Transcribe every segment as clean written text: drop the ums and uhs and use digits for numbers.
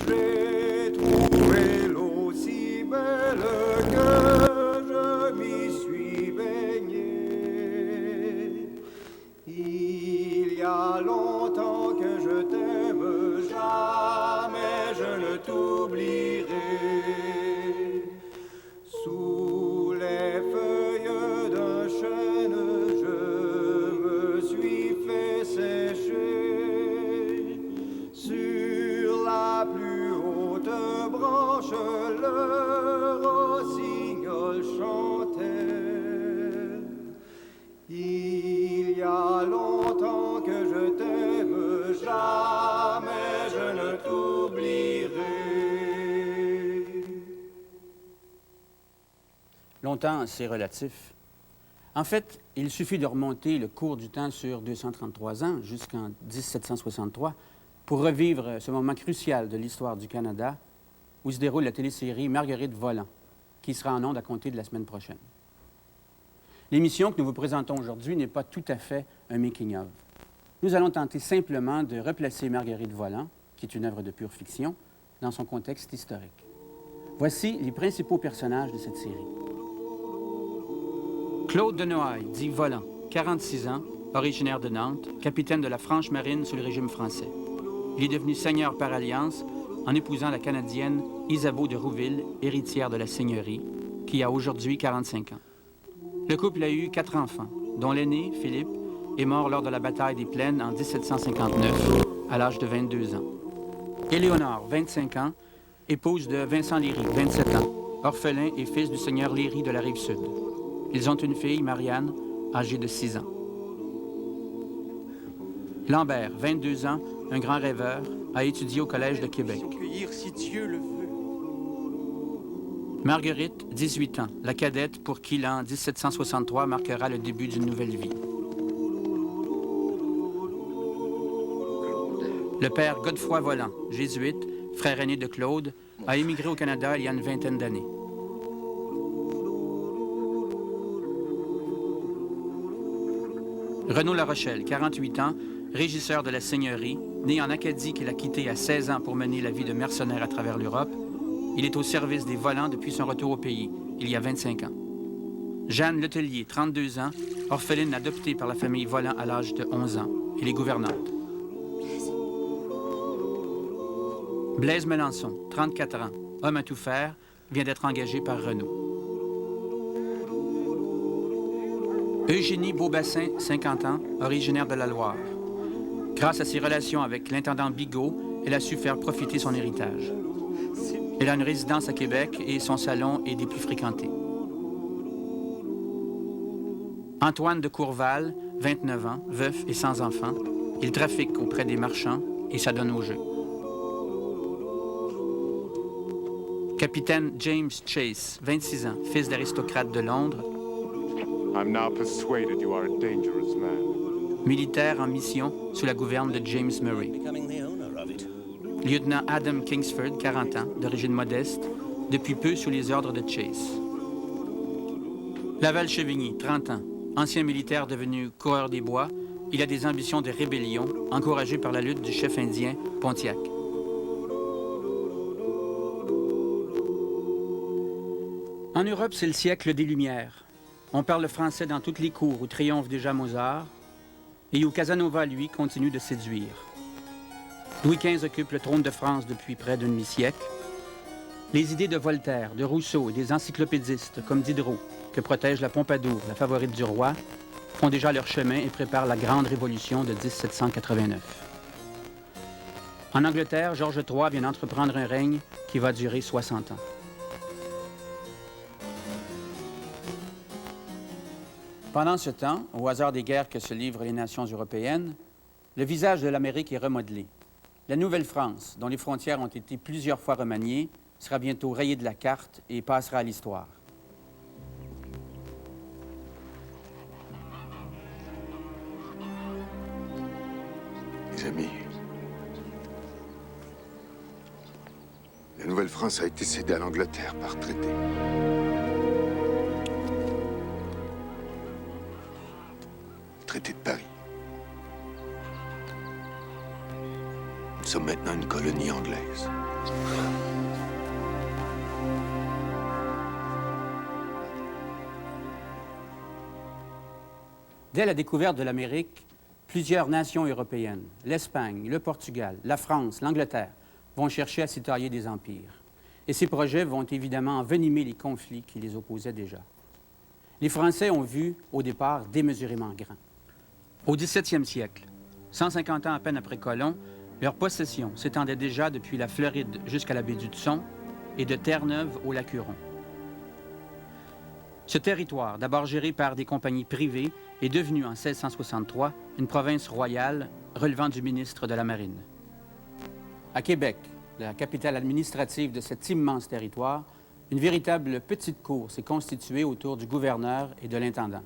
J'ai trouvé l'eau si belle que je m'y suis baigné. Il y a longtemps que je t'aime, jamais je ne t'oublierai. Sous les feuilles d'un chêne, je me suis fait sécher. Sur la plus haute branche, le rossignol chantait. Il y a longtemps que je t'aime, jamais je ne t'oublierai. Longtemps, c'est relatif. En fait, il suffit de remonter le cours du temps sur 233 ans, jusqu'en 1763, pour revivre ce moment crucial de l'histoire du Canada, où se déroule la télésérie Marguerite Volant, qui sera en ondes à compter de la semaine prochaine. L'émission que nous vous présentons aujourd'hui n'est pas tout à fait un making-of. Nous allons tenter simplement de replacer Marguerite Volant, qui est une œuvre de pure fiction, dans son contexte historique. Voici les principaux personnages de cette série. Claude de Noailles, dit Volant, 46 ans, originaire de Nantes, capitaine de la Franche-Marine sous le régime français. Il est devenu seigneur par alliance en épousant la Canadienne Isabeau de Rouville, héritière de la seigneurie, qui a aujourd'hui 45 ans. Le couple a eu 4 enfants, dont l'aîné, Philippe, est mort lors de la bataille des Plaines en 1759, à l'âge de 22 ans. Éléonore, 25 ans, épouse de Vincent Léry, 27 ans, orphelin et fils du seigneur Léry de la Rive-Sud. Ils ont une fille, Marianne, âgée de 6 ans. Lambert, 22 ans, un grand rêveur, a étudié au Collège de Québec. Si Dieu le veut. Marguerite, 18 ans, la cadette pour qui l'an 1763 marquera le début d'une nouvelle vie. Le père Godefroy Volant, jésuite, frère aîné de Claude, a émigré au Canada il y a une vingtaine d'années. Renaud Larochelle, 48 ans, régisseur de la Seigneurie, né en Acadie qu'il a quitté à 16 ans pour mener la vie de mercenaire à travers l'Europe. Il est au service des Volants depuis son retour au pays, il y a 25 ans. Jeanne Letellier, 32 ans, orpheline adoptée par la famille Volant à l'âge de 11 ans. Elle est gouvernante. Blaise Melançon, 34 ans, homme à tout faire, vient d'être engagé par Renault. Eugénie Beaubassin, 50 ans, originaire de la Loire. Grâce à ses relations avec l'intendant Bigot, elle a su faire profiter son héritage. Elle a une résidence à Québec et son salon est des plus fréquentés. Antoine de Courval, 29 ans, veuf et sans enfant. Il trafique auprès des marchands et s'adonne au jeu. Capitaine James Chase, 26 ans, fils d'aristocrate de Londres. I'm now persuaded you are a dangerous man. Militaire en mission sous la gouverne de James Murray. Lieutenant Adam Kingsford, 40 ans, d'origine modeste, depuis peu sous les ordres de Chase. Laval Chevigny, 30 ans, ancien militaire devenu coureur des bois, il a des ambitions de rébellion, encouragé par la lutte du chef indien Pontiac. En Europe, c'est le siècle des Lumières. On parle français dans toutes les cours où triomphe déjà Mozart et où Casanova, lui, continue de séduire. Louis XV occupe le trône de France depuis près d'un demi-siècle. Les idées de Voltaire, de Rousseau et des encyclopédistes comme Diderot, que protège la Pompadour, la favorite du roi, font déjà leur chemin et préparent la grande révolution de 1789. En Angleterre, George III vient d'entreprendre un règne qui va durer 60 ans. Pendant ce temps, au hasard des guerres que se livrent les nations européennes, le visage de l'Amérique est remodelé. La Nouvelle-France, dont les frontières ont été plusieurs fois remaniées, sera bientôt rayée de la carte et passera à l'histoire. Mes amis, la Nouvelle-France a été cédée à l'Angleterre par traité. Traité de Paris. Nous sommes maintenant une colonie anglaise. Dès la découverte de l'Amérique, plusieurs nations européennes, l'Espagne, le Portugal, la France, l'Angleterre, vont chercher à s'y tailler des empires. Et ces projets vont évidemment envenimer les conflits qui les opposaient déjà. Les Français ont vu, au départ, démesurément grand. Au 17e siècle, 150 ans à peine après Colomb, leurs possessions s'étendaient déjà depuis la Floride jusqu'à la baie d'Hudson et de Terre-Neuve au lac Huron. Ce territoire, d'abord géré par des compagnies privées, est devenu en 1663 une province royale relevant du ministre de la Marine. À Québec, la capitale administrative de cet immense territoire, une véritable petite cour s'est constituée autour du gouverneur et de l'intendant.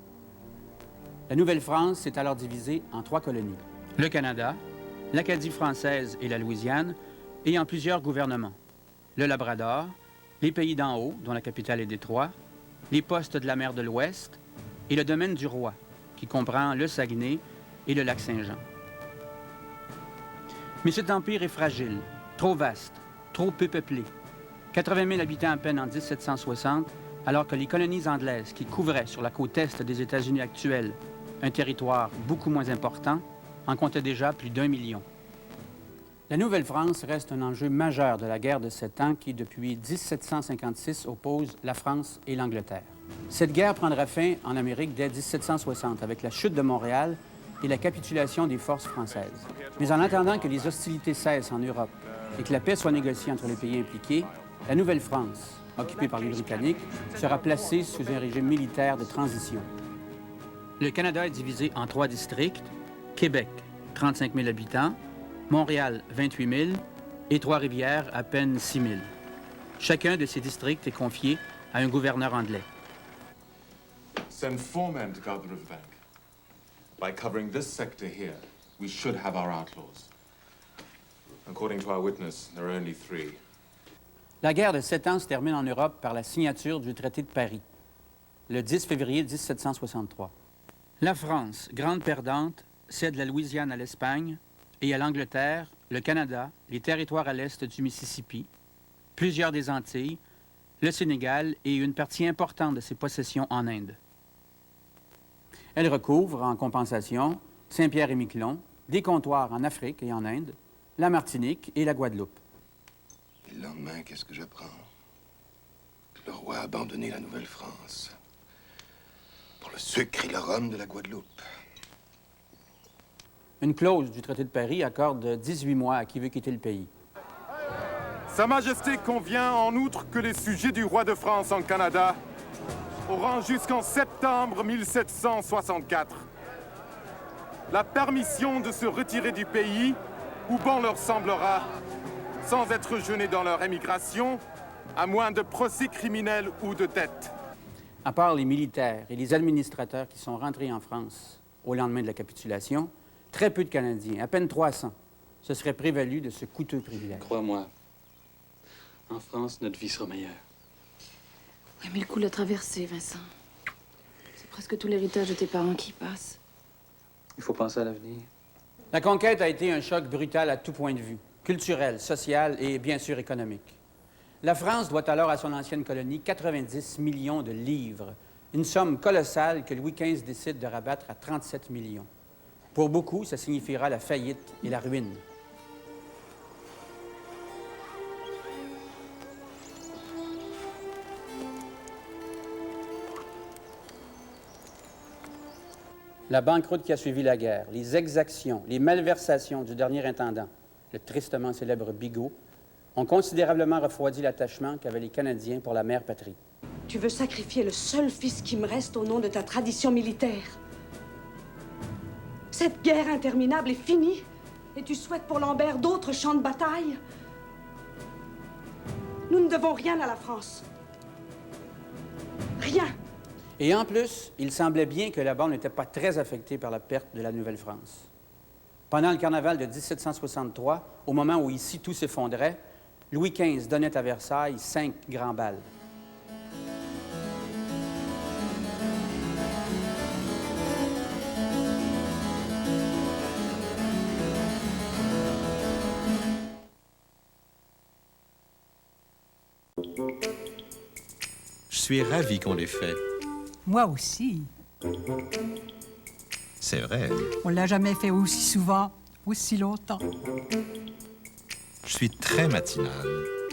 La Nouvelle-France s'est alors divisée en 3 colonies. Le Canada, l'Acadie française et la Louisiane, et en plusieurs gouvernements. Le Labrador, les pays d'en haut, dont la capitale est Détroit, les postes de la mer de l'Ouest et le domaine du roi, qui comprend le Saguenay et le lac Saint-Jean. Mais cet empire est fragile, trop vaste, trop peu peuplé. 80 000 habitants à peine en 1760, alors que les colonies anglaises qui couvraient sur la côte est des États-Unis actuels un territoire beaucoup moins important, en comptaient déjà plus d'1 million. La Nouvelle-France reste un enjeu majeur de la guerre de 7 ans qui, depuis 1756, oppose la France et l'Angleterre. Cette guerre prendra fin en Amérique dès 1760 avec la chute de Montréal et la capitulation des forces françaises. Mais en attendant que les hostilités cessent en Europe et que la paix soit négociée entre les pays impliqués, la Nouvelle-France, occupée par les Britanniques, sera placée sous un régime militaire de transition. Le Canada est divisé en 3 districts: Québec, 35 000 habitants, Montréal, 28 000, et Trois-Rivières, à peine 6 000. Chacun de ces districts est confié à un gouverneur anglais. Send 4 men to guard the riverbank. By covering this sector here, we should have our outlaws. According to our witness, there are only 3. La guerre de 7 ans se termine en Europe par la signature du traité de Paris, le 10 février 1763. La France, grande perdante, cède la Louisiane à l'Espagne et à l'Angleterre, le Canada, les territoires à l'est du Mississippi, plusieurs des Antilles, le Sénégal et une partie importante de ses possessions en Inde. Elle recouvre, en compensation, Saint-Pierre-et-Miquelon, des comptoirs en Afrique et en Inde, la Martinique et la Guadeloupe. Et le lendemain, qu'est-ce que j'apprends? Que le roi a abandonné la Nouvelle-France pour le sucre et le rhum de la Guadeloupe. Une clause du traité de Paris accorde 18 mois à qui veut quitter le pays. Sa Majesté convient en outre que les sujets du roi de France en Canada auront jusqu'en septembre 1764 la permission de se retirer du pays où bon leur semblera, sans être gênés dans leur émigration, à moins de procès criminels ou de dettes. À part les militaires et les administrateurs qui sont rentrés en France au lendemain de la capitulation, très peu de Canadiens, à peine 300, se seraient prévalus de ce coûteux privilège. Crois-moi, en France, notre vie sera meilleure. Oui, mais le coup l'a traversé, Vincent. C'est presque tout l'héritage de tes parents qui passe. Il faut penser à l'avenir. La conquête a été un choc brutal à tout point de vue, culturel, social et bien sûr économique. La France doit alors à son ancienne colonie 90 millions de livres, une somme colossale que Louis XV décide de rabattre à 37 millions. Pour beaucoup, ça signifiera la faillite et la ruine. La banqueroute qui a suivi la guerre, les exactions, les malversations du dernier intendant, le tristement célèbre Bigot, ont considérablement refroidi l'attachement qu'avaient les Canadiens pour la mère patrie. Tu veux sacrifier le seul fils qui me reste au nom de ta tradition militaire. Cette guerre interminable est finie et tu souhaites pour Lambert d'autres champs de bataille. Nous ne devons rien à la France. Rien. Et en plus, il semblait bien que la bande n'était pas très affectée par la perte de la Nouvelle-France. Pendant le carnaval de 1763, au moment où ici tout s'effondrait, Louis XV donnait à Versailles 5 grands bals. Je suis ravi qu'on l'ait fait. Moi aussi. C'est vrai. On l'a jamais fait aussi souvent, aussi longtemps. Je suis très matinal.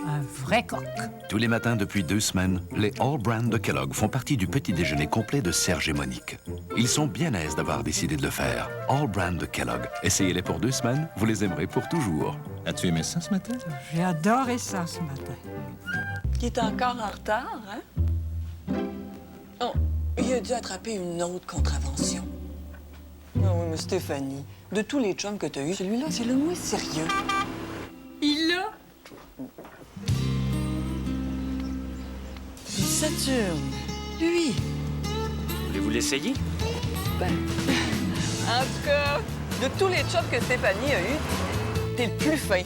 Un vrai coq. Tous les matins depuis 2 semaines, les All Brand de Kellogg font partie du petit déjeuner complet de Serge et Monique. Ils sont bien aises d'avoir décidé de le faire. All Brand de Kellogg. Essayez-les pour 2 semaines, vous les aimerez pour toujours. As-tu aimé ça ce matin? J'ai adoré ça ce matin. Il est encore en retard, hein? Oh, il a dû attraper une autre contravention. Ah oui, mais Stéphanie, de tous les chums que t'as eus, celui-là, c'est le moins sérieux. Il l'a? Saturne, lui. Voulez-vous l'essayer? Ben, en tout cas, de tous les chums que Stéphanie a eus, t'es le plus fin.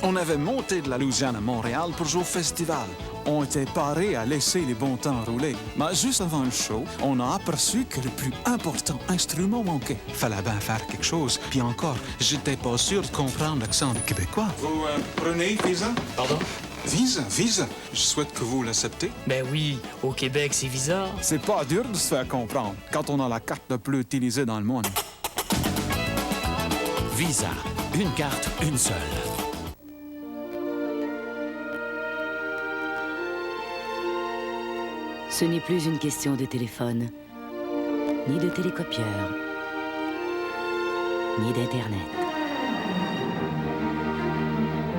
On avait monté de la Louisiane à Montréal pour jouer au festival. On était parés à laisser les bons temps rouler. Mais juste avant le show, on a aperçu que le plus important instrument manquait. Fallait bien faire quelque chose. Puis encore, j'étais pas sûr de comprendre l'accent québécois. Vous prenez Visa? Pardon? Visa. Je souhaite que vous l'acceptez. Ben oui, au Québec, c'est Visa. C'est pas dur de se faire comprendre quand on a la carte la plus utilisée dans le monde. Visa. Une carte, une seule. Ce n'est plus une question de téléphone, ni de télécopieur, ni d'Internet.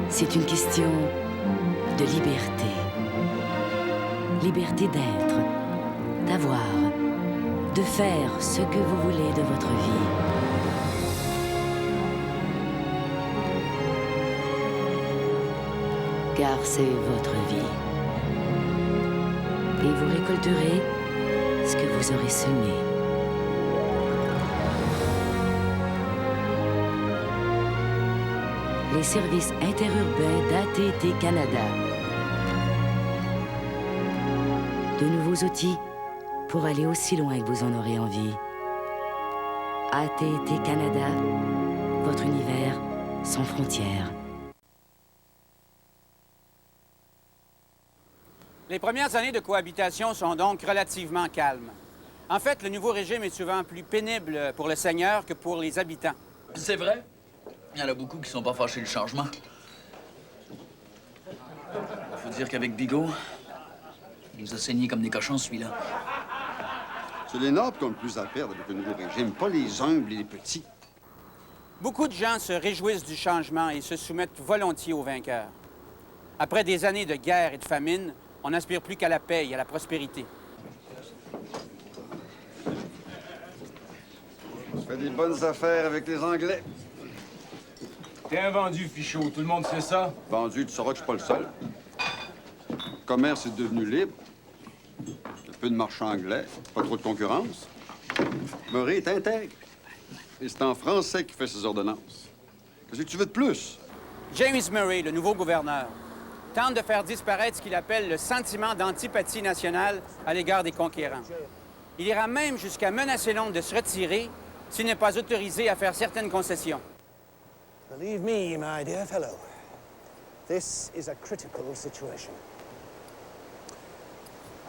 C'est une question de liberté. Liberté d'être, d'avoir, de faire ce que vous voulez de votre vie. Car c'est votre vie. Et vous récolterez ce que vous aurez semé. Les services interurbains d'AT&T Canada. De nouveaux outils pour aller aussi loin que vous en aurez envie. AT&T Canada, votre univers sans frontières. Les premières années de cohabitation sont donc relativement calmes. En fait, le nouveau régime est souvent plus pénible pour le seigneur que pour les habitants. C'est vrai. Il y en a beaucoup qui sont pas fâchés du changement. Faut dire qu'avec Bigot, il nous a saignés comme des cochons, celui-là. C'est les nobles qui ont le plus à perdre avec le nouveau régime, pas les humbles et les petits. Beaucoup de gens se réjouissent du changement et se soumettent volontiers aux vainqueurs. Après des années de guerre et de famine, on n'aspire plus qu'à la paix et à la prospérité. On fait des bonnes affaires avec les Anglais. T'es un vendu, Fichot. Tout le monde sait ça? Vendu, tu sauras que je suis pas le seul. Le commerce est devenu libre. Il y a peu de marchands anglais, pas trop de concurrence. Murray est intègre. Et c'est en français qu'il fait ses ordonnances. Qu'est-ce que tu veux de plus? James Murray, le nouveau gouverneur, tente de faire disparaître ce qu'il appelle le sentiment d'antipathie nationale à l'égard des conquérants. Il ira même jusqu'à menacer Londres de se retirer s'il n'est pas autorisé à faire certaines concessions. Believe me, my dear fellow, this is a critical situation.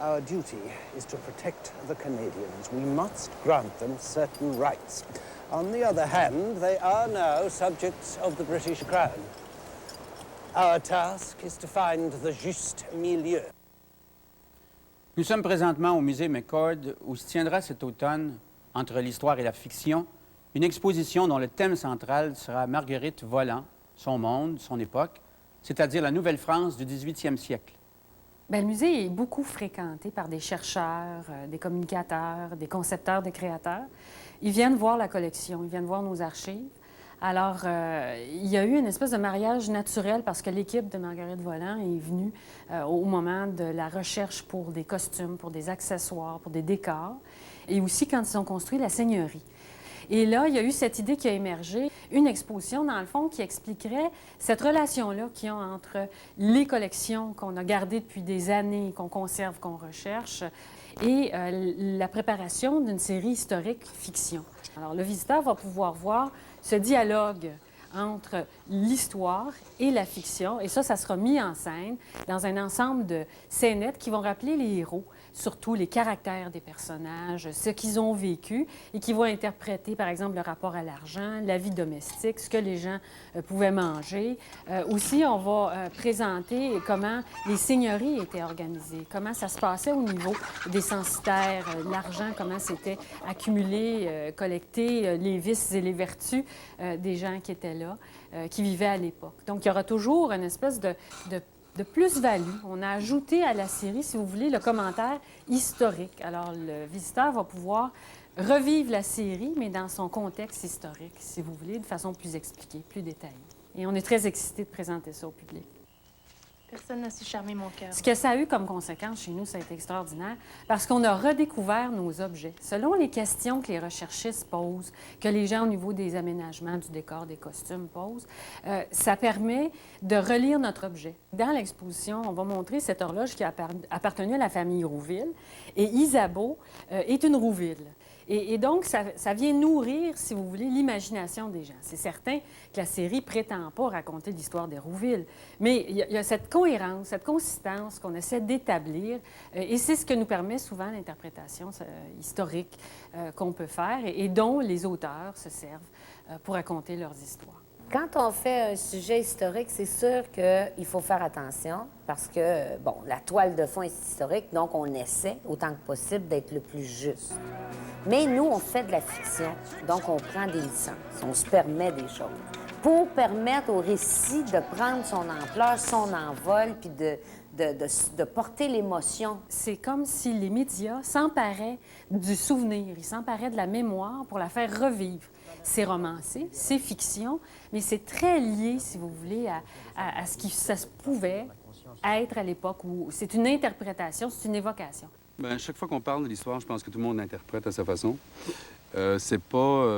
Our duty is to protect the Canadians. We must grant them certain rights. On the other hand, they are now subjects of the British Crown. Our task is to find the juste milieu. Nous sommes présentement au musée McCord, où se tiendra cet automne, entre l'histoire et la fiction, une exposition dont le thème central sera Marguerite Volant, son monde, son époque, c'est-à-dire la Nouvelle-France du 18e siècle. Bien, le musée est beaucoup fréquenté par des chercheurs, des communicateurs, des concepteurs, des créateurs. Ils viennent voir la collection, ils viennent voir nos archives. Alors, il y a eu une espèce de mariage naturel parce que l'équipe de Marguerite Volant est venue au moment de la recherche pour des costumes, pour des accessoires, pour des décors, et aussi quand ils ont construit la seigneurie. Et là, il y a eu cette idée qui a émergé, une exposition, dans le fond, qui expliquerait cette relation-là qu'il y a entre les collections qu'on a gardées depuis des années, qu'on conserve, qu'on recherche, et la préparation d'une série historique fiction. Alors, le visiteur va pouvoir voir ce dialogue entre l'histoire et la fiction. Et ça sera mis en scène dans un ensemble de scénettes qui vont rappeler les héros, surtout les caractères des personnages, ce qu'ils ont vécu, et qui vont interpréter, par exemple, le rapport à l'argent, la vie domestique, ce que les gens pouvaient manger. Aussi, on va présenter comment les seigneuries étaient organisées, comment ça se passait au niveau des censitaires, l'argent, comment c'était accumulé, collecté, les vices et les vertus des gens qui étaient là, qui vivaient à l'époque. Donc, il y aura toujours une espèce de plus-value. On a ajouté à la série, si vous voulez, le commentaire historique. Alors, le visiteur va pouvoir revivre la série, mais dans son contexte historique, si vous voulez, de façon plus expliquée, plus détaillée. Et on est très excités de présenter ça au public. Personne n'a su charmer mon cœur. Ce que ça a eu comme conséquence chez nous, ça a été extraordinaire, parce qu'on a redécouvert nos objets. Selon les questions que les recherchistes posent, que les gens au niveau des aménagements, du décor, des costumes posent, ça permet de relire notre objet. Dans l'exposition, on va montrer cette horloge qui a appartenu à la famille Rouville, et Isabeau est une Rouville. Et donc, ça vient nourrir, si vous voulez, l'imagination des gens. C'est certain que la série prétend pas raconter l'histoire des Rouville, mais il y a cette cohérence, cette consistance qu'on essaie d'établir, et c'est ce que nous permet souvent l'interprétation historique qu'on peut faire et dont les auteurs se servent pour raconter leurs histoires. Quand on fait un sujet historique, c'est sûr qu'il faut faire attention parce que, bon, la toile de fond est historique, donc on essaie autant que possible d'être le plus juste. Mais nous, on fait de la fiction, donc on prend des licences, on se permet des choses pour permettre au récit de prendre son ampleur, son envol, puis de porter l'émotion. C'est comme si les médias s'emparaient du souvenir, ils s'emparaient de la mémoire pour la faire revivre. C'est romancé, c'est fiction, mais c'est très lié, si vous voulez, à ce qui ça se pouvait être à l'époque où c'est une interprétation, c'est une évocation. Bien, chaque fois qu'on parle de l'histoire, je pense que tout le monde l'interprète à sa façon. C'est pas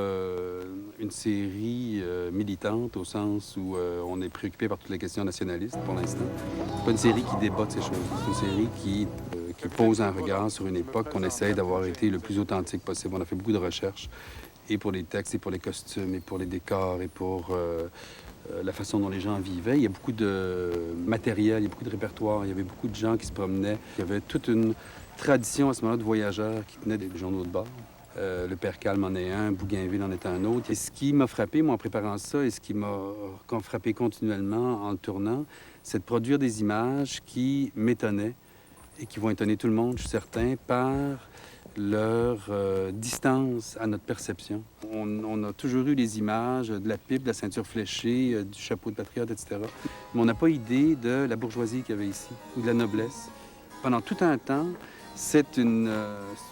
une série militante au sens où on est préoccupé par toutes les questions nationalistes pour l'instant. C'est pas une série qui débat de ces choses. C'est une série qui pose un regard sur une époque qu'on essaye d'avoir été le plus authentique possible. On a fait beaucoup de recherches, et pour les textes, et pour les costumes, et pour les décors, et pour la façon dont les gens vivaient. Il y a beaucoup de matériel, il y a beaucoup de répertoire, il y avait beaucoup de gens qui se promenaient. Il y avait toute une tradition à ce moment-là de voyageurs qui tenaient des journaux de bord. Le Père Calme en est un, Bougainville en est un autre. Et ce qui m'a frappé, moi, en préparant ça, et ce qui m'a frappé continuellement en le tournant, c'est de produire des images qui m'étonnaient et qui vont étonner tout le monde, je suis certain, par leur distance à notre perception. On a toujours eu les images de la pipe, de la ceinture fléchée, du chapeau de patriote, etc. Mais on n'a pas idée de la bourgeoisie qu'il y avait ici, ou de la noblesse. Pendant tout un temps, c'est une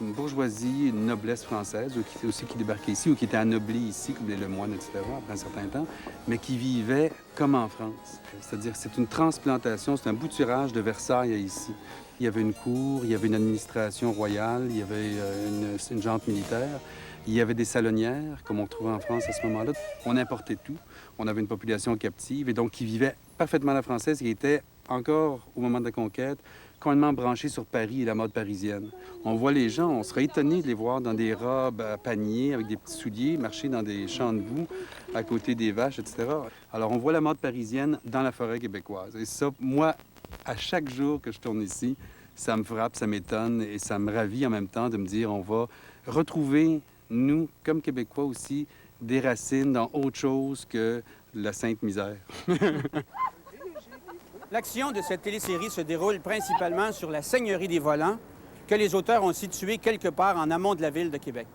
bourgeoisie, une noblesse française qui débarquait ici ou qui était anoblie ici, comme les Lemoyne, etc., après un certain temps, mais qui vivait comme en France. C'est-à-dire que c'est une transplantation, c'est un bouturage de Versailles ici. Il y avait une cour, il y avait une administration royale, il y avait une junte militaire, il y avait des salonnières, comme on trouvait en France à ce moment-là. On importait tout. On avait une population captive et donc qui vivait parfaitement à la française, qui était encore, au moment de la conquête, complètement branchés sur Paris et la mode parisienne. On voit les gens, on serait étonné de les voir dans des robes à paniers, avec des petits souliers, marcher dans des champs de boue, à côté des vaches, etc. Alors, on voit la mode parisienne dans la forêt québécoise. Et ça, moi, à chaque jour que je tourne ici, ça me frappe, ça m'étonne et ça me ravit en même temps de me dire on va retrouver, nous, comme Québécois aussi, des racines dans autre chose que la sainte misère. L'action de cette télésérie se déroule principalement sur la seigneurie des Volants, que les auteurs ont située quelque part en amont de la ville de Québec.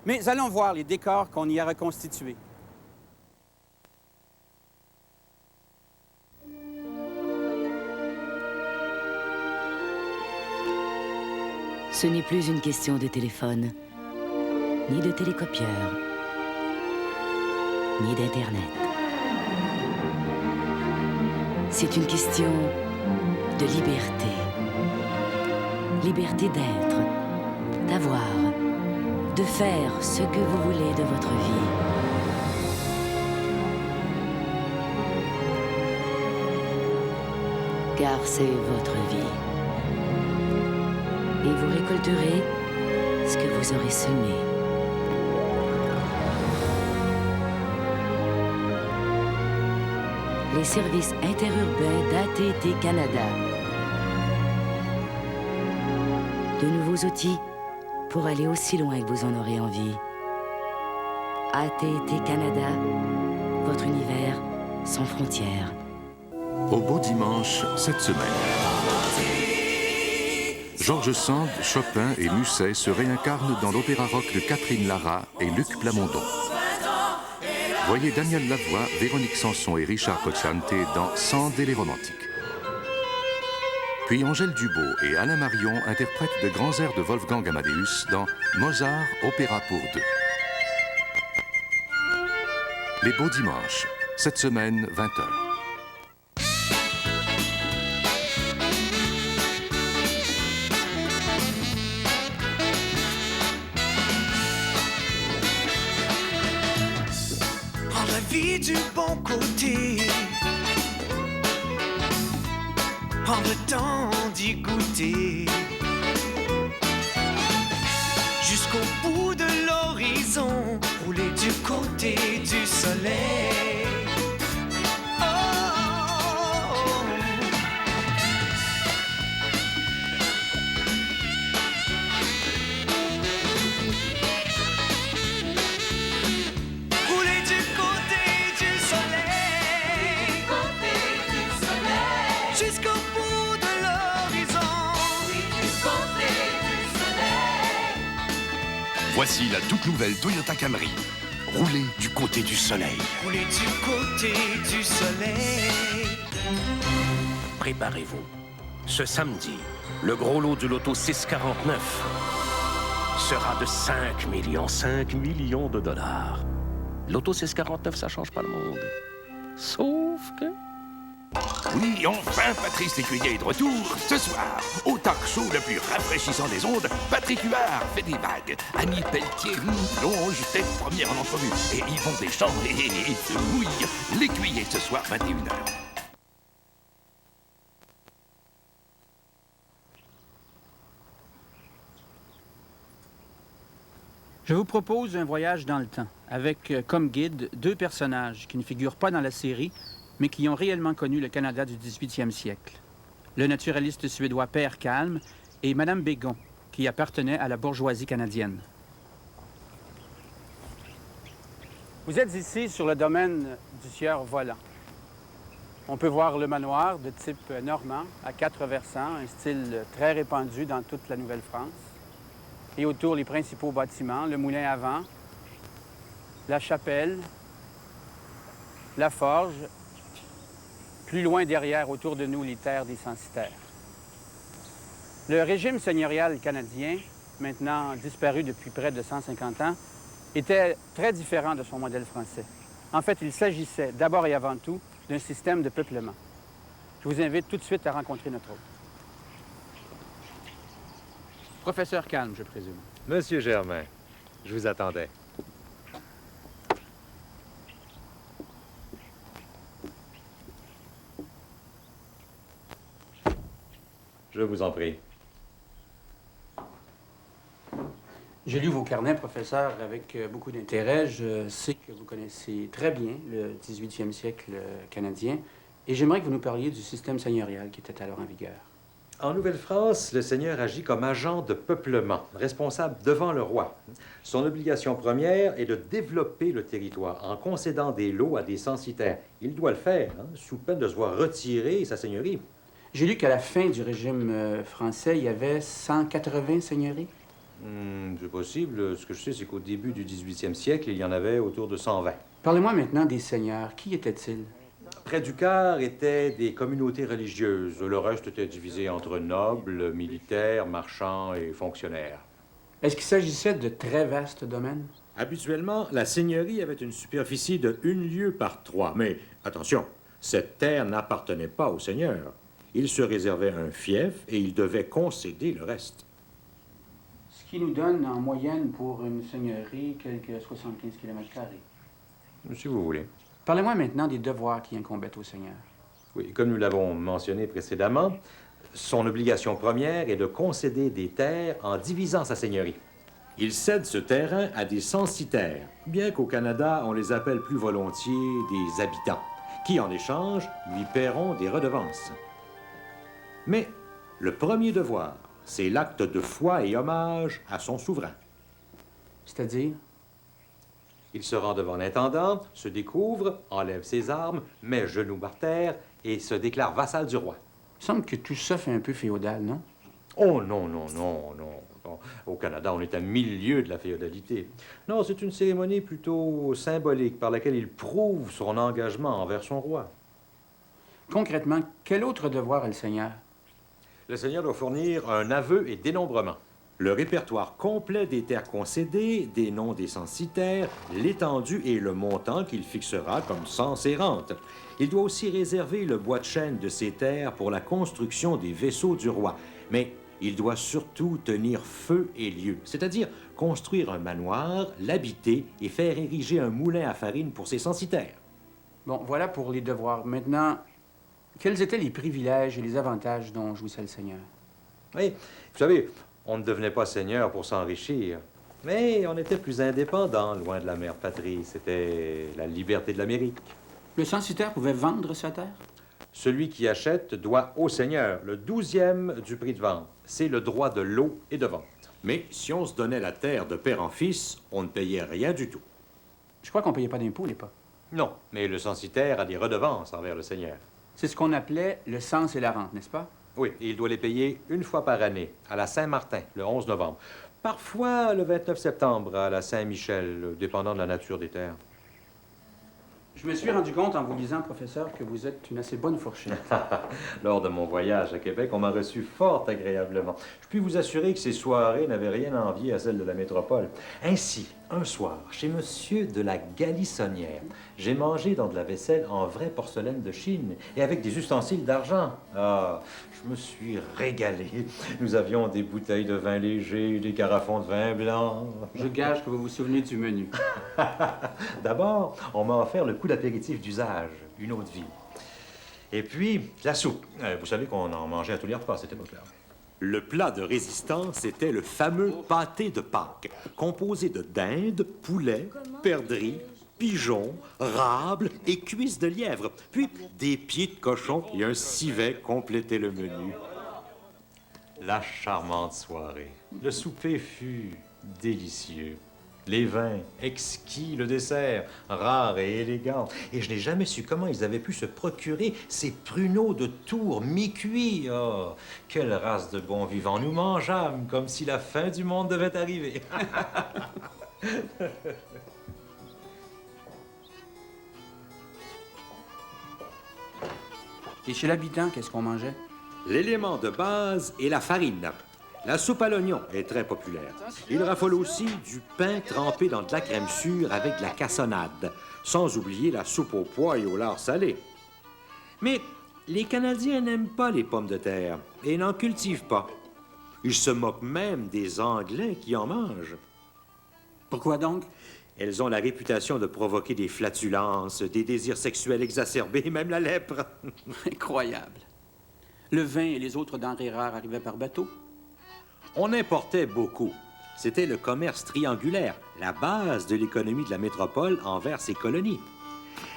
Mais allons voir les décors qu'on y a reconstitués. Ce n'est plus une question de téléphone, ni de télécopieur, ni d'Internet. C'est une question de liberté. Liberté d'être, d'avoir, de faire ce que vous voulez de votre vie. Car c'est votre vie. Et vous récolterez ce que vous aurez semé. les services interurbains d'AT&T Canada. De nouveaux outils pour aller aussi loin que vous en aurez envie. AT&T Canada, votre univers sans frontières. Au beau dimanche, cette semaine, George Sand, Chopin et Musset se réincarnent dans l'opéra rock de Catherine Lara et Luc Plamondon. Voyez Daniel Lavoie, Véronique Sanson et Richard Cocciante dans Sand et les romantiques. Puis Angèle Dubois et Alain Marion interprètent de grands airs de Wolfgang Amadeus dans Mozart, opéra pour deux. Les beaux dimanches, cette semaine, 20h. Prends la vie du bon côté. Prends le temps d'y goûter. Jusqu'au bout de l'horizon, rouler du côté du soleil. Oh, oh, oh. Rouler du côté du soleil. Jusqu'au bout de l'horizon. Voici la toute nouvelle Toyota Camry. Roulez du côté du soleil. Rouler du côté du soleil. Préparez-vous. Ce samedi, le gros lot du loto 649 sera de 5 millions de dollars. Loto 649, ça change pas le monde. Sauf que... Oui, enfin, Patrice Lécuyer est de retour. Ce soir, au talk show le plus rafraîchissant des ondes, Patrick Huard fait des vagues. Annie Pelletier plonge tête première en entrevue. Et Yvon Deschamps se mouille. Lécuyer ce soir, 21h. Je vous propose un voyage dans le temps, avec comme guide deux personnages qui ne figurent pas dans la série, mais qui ont réellement connu le Canada du 18e siècle. Le naturaliste suédois Père Kalm et Madame Bégon, qui appartenait à la bourgeoisie canadienne. Vous êtes ici sur le domaine du Sieur Volant. On peut voir le manoir de type normand, à 4 versants, un style très répandu dans toute la Nouvelle-France. Et autour, les principaux bâtiments, le moulin à vent, la chapelle, la forge. Plus loin derrière, autour de nous, les terres des censitaires. Le régime seigneurial canadien, maintenant disparu depuis près de 150 ans, était très différent de son modèle français. En fait, il s'agissait d'abord et avant tout d'un système de peuplement. Je vous invite tout de suite à rencontrer notre hôte. Professeur Kalm, je présume. Monsieur Germain, je vous attendais. Je vous en prie. J'ai lu vos carnets, professeur, avec beaucoup d'intérêt. Je sais que vous connaissez très bien le 18e siècle canadien et j'aimerais que vous nous parliez du système seigneurial qui était alors en vigueur. En Nouvelle-France, le seigneur agit comme agent de peuplement, responsable devant le roi. Son obligation première est de développer le territoire en concédant des lots à des censitaires. Il doit le faire, sous peine de se voir retirer sa seigneurie. J'ai lu qu'à la fin du régime français, il y avait 180 seigneuries. C'est possible. Ce que je sais, c'est qu'au début du 18e siècle, il y en avait autour de 120. Parlez-moi maintenant des seigneurs. Qui étaient-ils? Près du quart étaient des communautés religieuses. Le reste était divisé entre nobles, militaires, marchands et fonctionnaires. Est-ce qu'il s'agissait de très vastes domaines? Habituellement, la seigneurie avait une superficie de 1 lieue par 3. Mais attention, cette terre n'appartenait pas au seigneur. Il se réservait un fief et il devait concéder le reste. Ce qui nous donne en moyenne pour une seigneurie quelques 75 km². Si vous voulez. Parlez-moi maintenant des devoirs qui incombaient au seigneur. Oui, comme nous l'avons mentionné précédemment, son obligation première est de concéder des terres en divisant sa seigneurie. Il cède ce terrain à des censitaires, bien qu'au Canada, on les appelle plus volontiers des habitants. qui, en échange, lui paieront des redevances. Mais le premier devoir, c'est l'acte de foi et hommage à son souverain. C'est-à-dire? Il se rend devant l'intendant, se découvre, enlève ses armes, met genoux par terre et se déclare vassal du roi. Il semble que tout ça fait un peu féodal, non? Oh non, non, non, non. Bon, au Canada, on est à 1000 lieues de la féodalité. Non, c'est une cérémonie plutôt symbolique par laquelle il prouve son engagement envers son roi. Concrètement, quel autre devoir a le Seigneur? Le Seigneur doit fournir un aveu et dénombrement. Le répertoire complet des terres concédées, des noms des censitaires, l'étendue et le montant qu'il fixera comme cens et rente. Il doit aussi réserver le bois de chêne de ces terres pour la construction des vaisseaux du roi. Mais il doit surtout tenir feu et lieu, c'est-à-dire construire un manoir, l'habiter et faire ériger un moulin à farine pour ses censitaires. Bon, voilà pour les devoirs. Maintenant, quels étaient les privilèges et les avantages dont jouissait le Seigneur? Oui, vous savez, on ne devenait pas seigneur pour s'enrichir, mais on était plus indépendant, loin de la mère patrie. C'était la liberté de l'Amérique. Le censitaire pouvait vendre sa terre? Celui qui achète doit au seigneur le 12e du prix de vente. C'est le droit de lot et de vente. Mais si on se donnait la terre de père en fils, on ne payait rien du tout. Je crois qu'on ne payait pas d'impôts à l'époque. Non, mais le censitaire a des redevances envers le seigneur. C'est ce qu'on appelait le cens et la rente, n'est-ce pas? Oui, et il doit les payer une fois par année, à la Saint-Martin, le 11 novembre. Parfois le 29 septembre, à la Saint-Michel, dépendant de la nature des terres. Je me suis rendu compte en vous lisant, professeur, que vous êtes une assez bonne fourchette. Lors de mon voyage à Québec, on m'a reçu fort agréablement. Je puis vous assurer que ces soirées n'avaient rien à envier à celles de la métropole. Ainsi, un soir, chez monsieur de la Galissonnière, j'ai mangé dans de la vaisselle en vraie porcelaine de Chine et avec des ustensiles d'argent. Ah, je me suis régalé. Nous avions des bouteilles de vin léger, des carafons de vin blanc. Je gage que vous vous souvenez du menu. D'abord, on m'a offert le coup d'apéritif d'usage, une eau de vie. Et puis, la soupe. Vous savez qu'on en mangeait à tous les repas à cette époque-là. Le plat de résistance était le fameux pâté de Pâques, composé de dinde, poulet, perdrix, pigeons, rables et cuisses de lièvre, puis des pieds de cochon et un civet complétaient le menu. La charmante soirée. Le souper fut délicieux. Les vins, exquis, le dessert, rare et élégant. Et je n'ai jamais su comment ils avaient pu se procurer ces pruneaux de Tours mi-cuits. Oh, quelle race de bons vivants. Nous mangeâmes comme si la fin du monde devait arriver. Et chez l'habitant, qu'est-ce qu'on mangeait? L'élément de base est la farine. La soupe à l'oignon est très populaire. Il raffole aussi du pain trempé dans de la crème sûre avec de la cassonade, sans oublier la soupe aux pois et au lard salé. Mais les Canadiens n'aiment pas les pommes de terre et n'en cultivent pas. Ils se moquent même des Anglais qui en mangent. Pourquoi donc? Elles ont la réputation de provoquer des flatulences, des désirs sexuels exacerbés, même la lèpre. Incroyable. Le vin et les autres denrées rares arrivaient par bateau? On importait beaucoup. C'était le commerce triangulaire, la base de l'économie de la métropole envers ses colonies.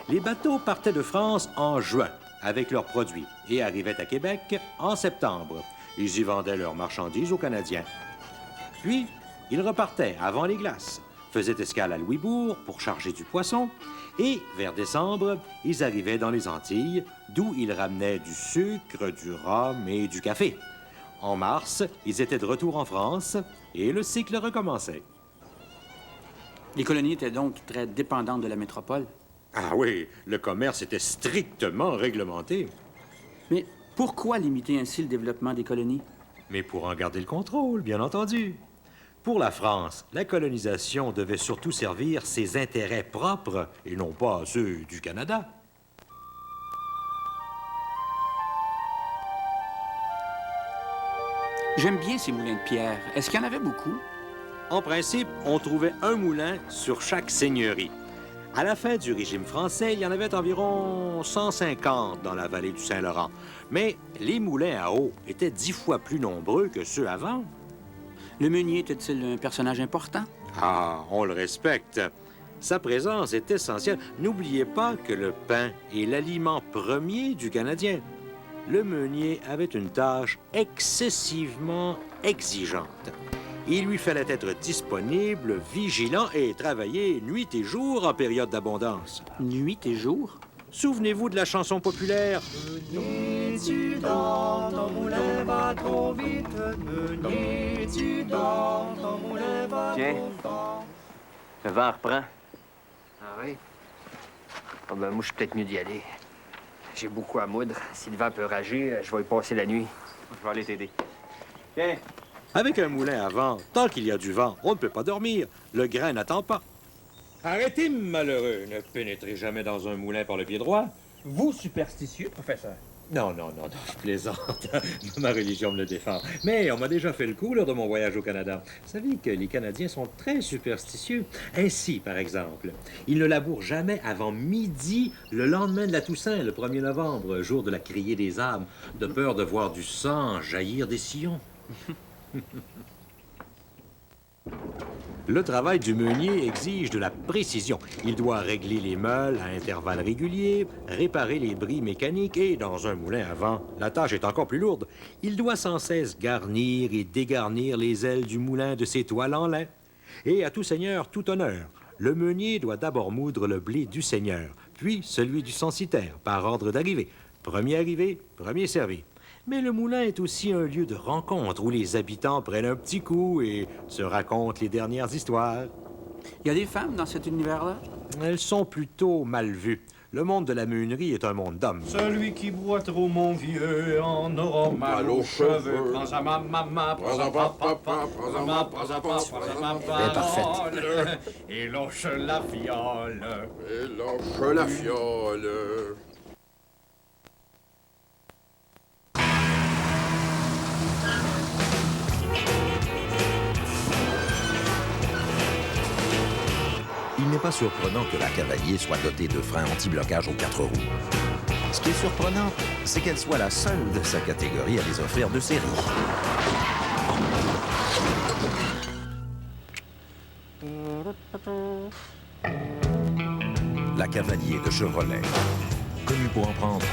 Les bateaux partaient de France en juin avec leurs produits et arrivaient à Québec en septembre. Ils y vendaient leurs marchandises aux Canadiens. Puis, ils repartaient avant les glaces, faisaient escale à Louisbourg pour charger du poisson et, vers décembre, ils arrivaient dans les Antilles, d'où ils ramenaient du sucre, du rhum et du café. En mars, ils étaient de retour en France et le cycle recommençait. Les colonies étaient donc très dépendantes de la métropole? Ah oui, le commerce était strictement réglementé. Mais pourquoi limiter ainsi le développement des colonies? Mais pour en garder le contrôle, bien entendu. Pour la France, la colonisation devait surtout servir ses intérêts propres et non pas ceux du Canada. J'aime bien ces moulins de pierre. Est-ce qu'il y en avait beaucoup? En principe, on trouvait un moulin sur chaque seigneurie. À la fin du régime français, il y en avait environ 150 dans la vallée du Saint-Laurent. Mais les moulins à eau étaient 10 fois plus nombreux que ceux avant. Le meunier était-il un personnage important? Ah, on le respecte. Sa présence est essentielle. N'oubliez pas que le pain est l'aliment premier du Canadien. Le meunier avait une tâche excessivement exigeante. Il lui fallait être disponible, vigilant et travailler nuit et jour en période d'abondance. Nuit et jour? Souvenez-vous de la chanson populaire. Meunier, tu dors, ton moulin va trop vite. Meunier, tu dors, ton moulin va Tiens, trop vite. le vent reprend. Ah oui? Ah ben, moi, je suis peut-être mieux d'y aller. J'ai beaucoup à moudre. Si le vent peut rager, je vais y passer la nuit. Je vais aller t'aider. Tiens. Avec un moulin à vent, tant qu'il y a du vent, on ne peut pas dormir. Le grain n'attend pas. Arrêtez, malheureux. Ne pénétrez jamais dans un moulin par le pied droit. Vous, superstitieux, professeur? Non, je plaisante. Ma religion me le défend. Mais on m'a déjà fait le coup lors de mon voyage au Canada. Vous savez que les Canadiens sont très superstitieux. Ainsi, par exemple, ils ne labourent jamais avant midi le lendemain de la Toussaint, le 1er novembre, jour de la criée des âmes, de peur de voir du sang jaillir des sillons. Le travail du meunier exige de la précision. Il doit régler les meules à intervalles réguliers, réparer les bris mécaniques et, dans un moulin à vent, la tâche est encore plus lourde. Il doit sans cesse garnir et dégarnir les ailes du moulin de ses toiles en lin. Et à tout seigneur, tout honneur, le meunier doit d'abord moudre le blé du seigneur, puis celui du censitaire, par ordre d'arrivée. Premier arrivé, premier servi. Mais le moulin est aussi un lieu de rencontre où les habitants prennent un petit coup et se racontent les dernières histoires. Il y a des femmes dans cet univers-là? Elles sont plutôt mal vues. Le monde de la meunerie est un monde d'hommes. Celui qui boit trop, mon vieux, en aura mal aux cheveux. Prends sa maman, prends sa papa, prends sa maman, prends sa papa, prends sa parole. Et lâche la fiole. Et lâche la fiole. Il n'est pas surprenant que la cavalier soit dotée de freins anti-blocage aux 4 roues. Ce qui est surprenant, c'est qu'elle soit la seule de sa catégorie à les offrir de série. La cavalier de Chevrolet. Connue pour en prendre,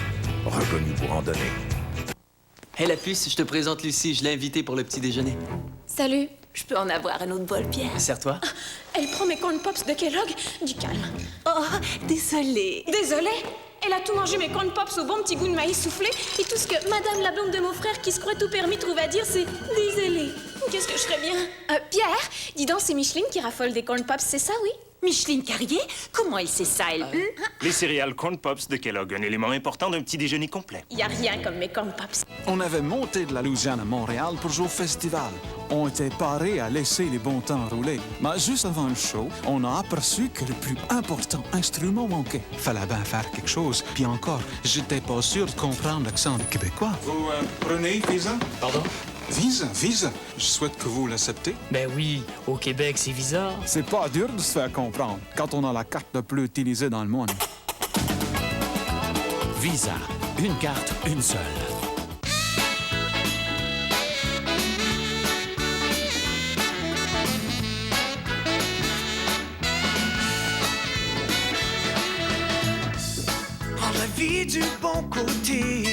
reconnue pour en donner. Hé, la puce, je te présente Lucie. Je l'ai invitée pour le petit déjeuner. Salut, je peux en avoir un autre bol, Pierre? Sers-toi. Elle prend mes corn pops de Kellogg. Du calme. Oh, désolée. Désolée? Elle a tout mangé mes corn pops au bon petit goût de maïs soufflé et tout ce que Madame la blonde de mon frère qui se croit tout permis trouve à dire, c'est désolée. Qu'est-ce que je ferais bien? Pierre, dis donc, c'est Micheline qui raffole des corn pops, c'est ça, oui? Micheline Carrier? Comment elle sait ça, elle? Les céréales Corn Pops de Kellogg, un élément important d'un petit déjeuner complet. Y a rien comme mes corn pops. On avait monté de la Louisiane à Montréal pour jouer au festival. On était parés à laisser les bons temps rouler. Mais juste avant le show, on a aperçu que le plus important instrument manquait. Fallait bien faire quelque chose. Puis encore, j'étais pas sûr de comprendre l'accent des Québécois. Vous prenez Visa? Pardon? Visa. Je souhaite que vous l'acceptez. Ben oui, au Québec, c'est Visa. C'est pas dur de se faire comprendre quand on a la carte la plus utilisée dans le monde. Visa. Une carte, une seule. Prends la vie du bon côté.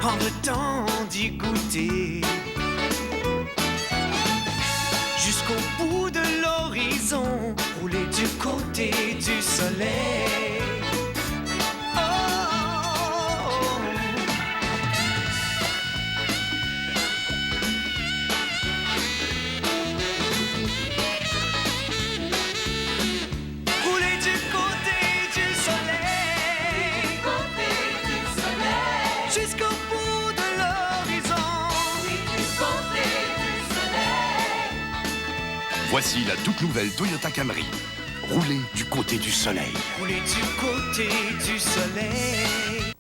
Prends le temps d'y goûter. Jusqu'au bout de l'horizon, rouler du côté du soleil. Oh, oh, oh. Rouler du côté du soleil. Jusqu'au bout de l'horizon. Voici la toute nouvelle Toyota Camry. Roulez du côté du soleil. Rouler du côté du soleil.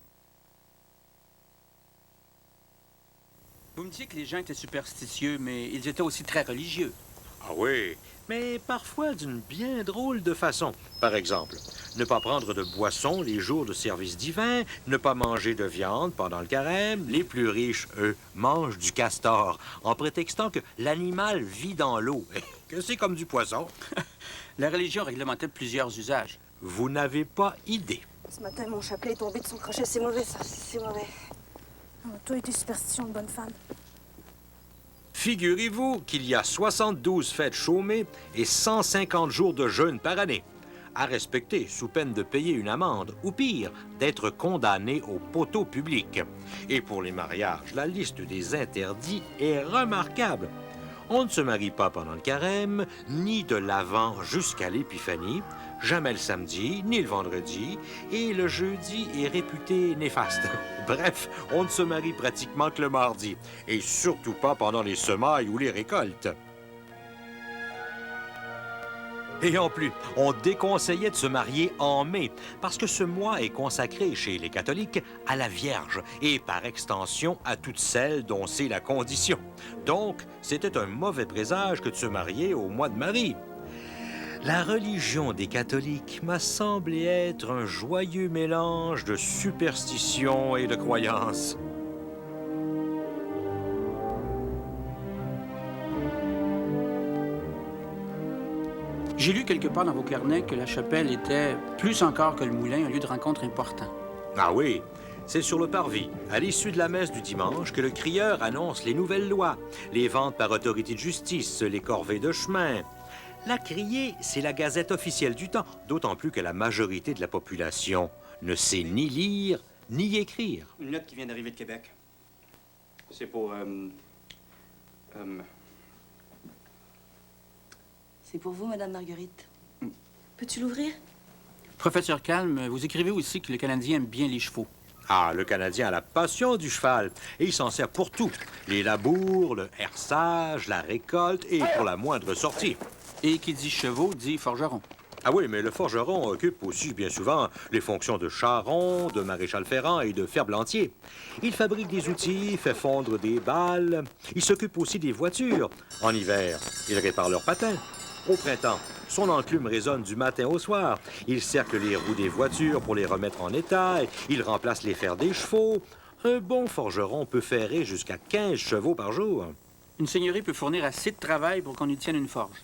Vous me disiez que les gens étaient superstitieux, mais ils étaient aussi très religieux. Ah oui, mais parfois d'une bien drôle de façon. Par exemple, ne pas prendre de boisson les jours de service divin, ne pas manger de viande pendant le carême. Les plus riches, eux, mangent du castor, en prétextant que l'animal vit dans l'eau. que c'est comme du poisson. La religion réglementait plusieurs usages. Vous n'avez pas idée. Ce matin, mon chapelet est tombé de son crochet. C'est mauvais, ça. C'est mauvais. Oh, toi et tes superstitions de bonne femme. Figurez-vous qu'il y a 72 fêtes chômées et 150 jours de jeûne par année, à respecter sous peine de payer une amende, ou pire, d'être condamné au poteau public. Et pour les mariages, la liste des interdits est remarquable. On ne se marie pas pendant le carême, ni de l'Avent jusqu'à l'Épiphanie, jamais le samedi, ni le vendredi, et le jeudi est réputé néfaste. Bref, on ne se marie pratiquement que le mardi, et surtout pas pendant les semailles ou les récoltes. Et en plus, on déconseillait de se marier en mai, parce que ce mois est consacré chez les catholiques à la Vierge, et par extension à toutes celles dont c'est la condition. Donc, c'était un mauvais présage que de se marier au mois de Marie. La religion des catholiques m'a semblé être un joyeux mélange de superstition et de croyance. J'ai lu quelque part dans vos carnets que la chapelle était, plus encore que le moulin, un lieu de rencontre important. Ah oui, c'est sur le parvis, à l'issue de la messe du dimanche, que le crieur annonce les nouvelles lois, les ventes par autorité de justice, les corvées de chemin. La criée, c'est la gazette officielle du temps, d'autant plus que la majorité de la population ne sait ni lire ni écrire. Une note qui vient d'arriver de Québec. C'est pour... C'est pour vous, Madame Marguerite. Peux-tu l'ouvrir? Professeur Calme, vous écrivez aussi que le Canadien aime bien les chevaux. Ah, le Canadien a la passion du cheval, et il s'en sert pour tout. Les labours, le herçage, la récolte, et pour la moindre sortie. Et qui dit chevaux, dit forgeron. Ah oui, mais le forgeron occupe aussi bien souvent les fonctions de charron, de maréchal ferrant et de ferblantier. Il fabrique des outils, fait fondre des balles. Il s'occupe aussi des voitures. En hiver, il répare leurs patins. Au printemps, son enclume résonne du matin au soir. Il cercle les roues des voitures pour les remettre en état. Il remplace les fers des chevaux. Un bon forgeron peut ferrer jusqu'à 15 chevaux par jour. Une seigneurie peut fournir assez de travail pour qu'on y tienne une forge.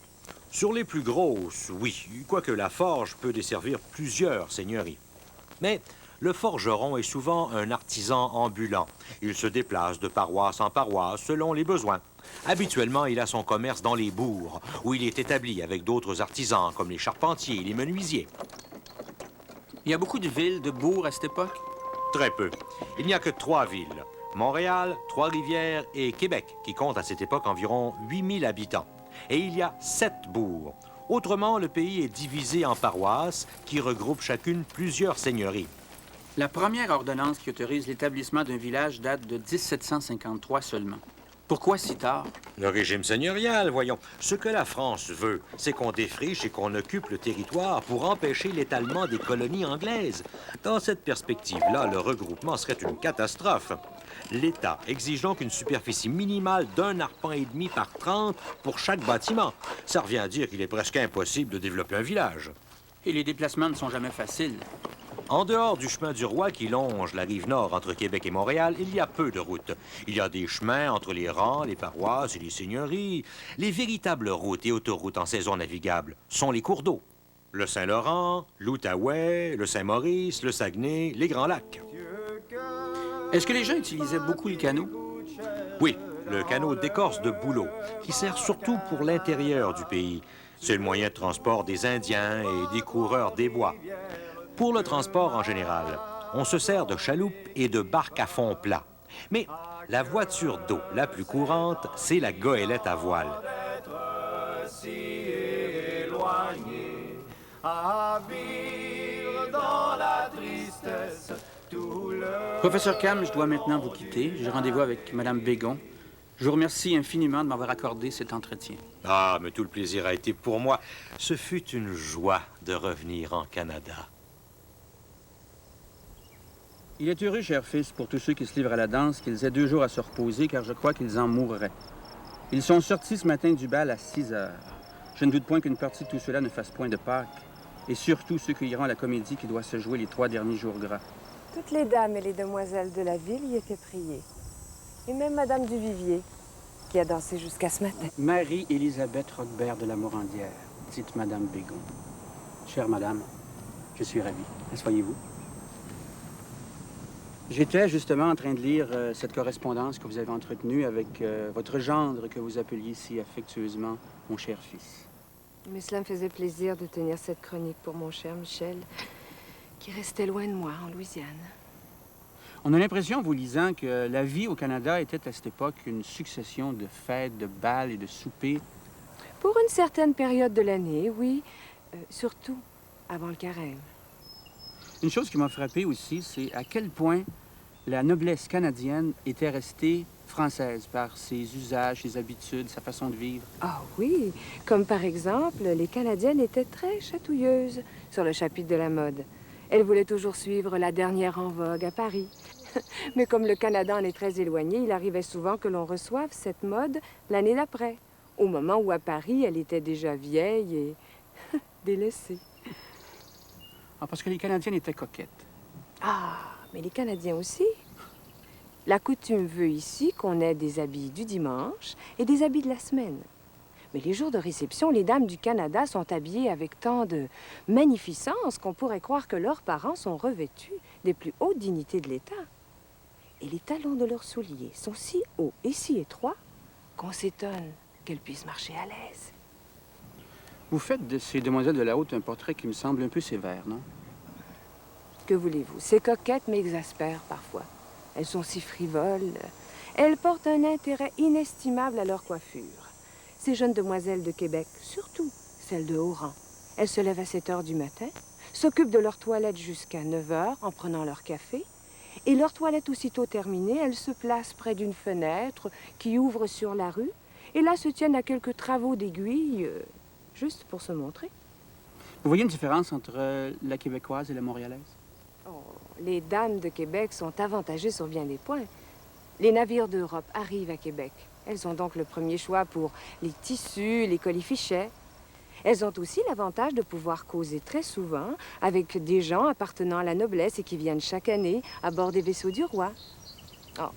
Sur les plus grosses, oui, quoique la forge peut desservir plusieurs seigneuries. Mais le forgeron est souvent un artisan ambulant. Il se déplace de paroisse en paroisse selon les besoins. Habituellement, il a son commerce dans les bourgs, où il est établi avec d'autres artisans, comme les charpentiers et les menuisiers. Il y a beaucoup de villes, de bourgs à cette époque? Très peu. Il n'y a que 3 villes. Montréal, Trois-Rivières et Québec, qui comptent à cette époque environ 8000 habitants. Et il y a 7 bourgs. Autrement, le pays est divisé en paroisses qui regroupent chacune plusieurs seigneuries. La première ordonnance qui autorise l'établissement d'un village date de 1753 seulement. Pourquoi si tard? Le régime seigneurial, voyons. Ce que la France veut, c'est qu'on défriche et qu'on occupe le territoire pour empêcher l'étalement des colonies anglaises. Dans cette perspective-là, le regroupement serait une catastrophe. L'État exige donc une superficie minimale d'1,5 arpents par 30 pour chaque bâtiment. Ça revient à dire qu'il est presque impossible de développer un village. Et les déplacements ne sont jamais faciles. En dehors du chemin du roi qui longe la rive nord entre Québec et Montréal, il y a peu de routes. Il y a des chemins entre les rangs, les paroisses et les seigneuries. Les véritables routes et autoroutes en saison navigable sont les cours d'eau. Le Saint-Laurent, l'Outaouais, le Saint-Maurice, le Saguenay, les Grands Lacs. Est-ce que les gens utilisaient beaucoup le canot? Oui, le canot d'écorce de bouleau, qui sert surtout pour l'intérieur du pays. C'est le moyen de transport des Indiens et des coureurs des bois. Pour le transport en général, on se sert de chaloupes et de barques à fond plat. Mais la voiture d'eau la plus courante, c'est la goélette à voile. Professeur Calme, je dois maintenant vous quitter. J'ai rendez-vous avec Mme Bégon. Je vous remercie infiniment de m'avoir accordé cet entretien. Ah, mais tout le plaisir a été pour moi. Ce fut une joie de revenir en Canada. Il est heureux, cher fils, pour tous ceux qui se livrent à la danse, qu'ils aient 2 jours à se reposer, car je crois qu'ils en mourraient. Ils sont sortis ce matin du bal à 6 heures. Je ne doute point qu'une partie de tout cela ne fasse point de Pâques, et surtout ceux qui iront à la comédie qui doit se jouer les 3 derniers jours gras. Toutes les dames et les demoiselles de la ville y étaient priées. Et même Madame Duvivier, qui a dansé jusqu'à ce matin. Marie-Élisabeth Roquebert de la Morandière, dite Madame Bégon. Chère Madame, je suis ravi. Asseyez-vous. J'étais justement en train de lire cette correspondance que vous avez entretenue avec votre gendre que vous appeliez si affectueusement mon cher fils. Mais cela me faisait plaisir de tenir cette chronique pour mon cher Michel, qui restait loin de moi, en Louisiane. On a l'impression, en vous lisant, que la vie au Canada était à cette époque une succession de fêtes, de bals et de soupers. Pour une certaine période de l'année, oui. Surtout avant le carême. Une chose qui m'a frappé aussi, c'est à quel point la noblesse canadienne était restée française par ses usages, ses habitudes, sa façon de vivre. Ah oui, comme par exemple, les Canadiennes étaient très chatouilleuses sur le chapitre de la mode. Elles voulaient toujours suivre la dernière en vogue à Paris. Mais comme le Canada en est très éloigné, il arrivait souvent que l'on reçoive cette mode l'année d'après, au moment où à Paris, elle était déjà vieille et délaissée. Ah, parce que les Canadiennes étaient coquettes. Ah, mais les Canadiens aussi. La coutume veut ici qu'on ait des habits du dimanche et des habits de la semaine. Mais les jours de réception, les dames du Canada sont habillées avec tant de magnificence qu'on pourrait croire que leurs parents sont revêtus des plus hautes dignités de l'État. Et les talons de leurs souliers sont si hauts et si étroits qu'on s'étonne qu'elles puissent marcher à l'aise. Vous faites de ces demoiselles de la haute un portrait qui me semble un peu sévère, non? Que voulez-vous? Ces coquettes m'exaspèrent parfois. Elles sont si frivoles. Elles portent un intérêt inestimable à leur coiffure. Ces jeunes demoiselles de Québec, surtout celles de haut rang, elles se lèvent à 7 heures du matin, s'occupent de leur toilette jusqu'à 9 heures en prenant leur café, et leur toilette aussitôt terminée, elles se placent près d'une fenêtre qui ouvre sur la rue, et là se tiennent à quelques travaux d'aiguille, juste pour se montrer. Vous voyez une différence entre la québécoise et la montréalaise? Oh, les dames de Québec sont avantagées sur bien des points. Les navires d'Europe arrivent à Québec. Elles ont donc le premier choix pour les tissus, les colifichets. Elles ont aussi l'avantage de pouvoir causer très souvent avec des gens appartenant à la noblesse et qui viennent chaque année à bord des vaisseaux du roi. Oh,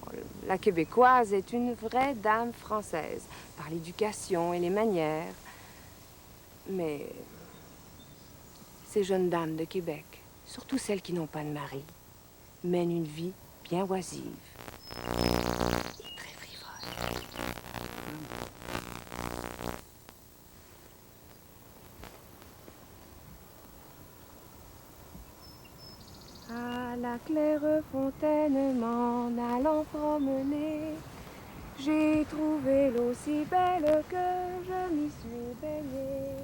la québécoise est une vraie dame française, par l'éducation et les manières. Mais ces jeunes dames de Québec, surtout celles qui n'ont pas de mari, mènent une vie bien oisive et très frivole. À la claire fontaine m'en allant promener, j'ai trouvé l'eau si belle que je m'y suis baignée.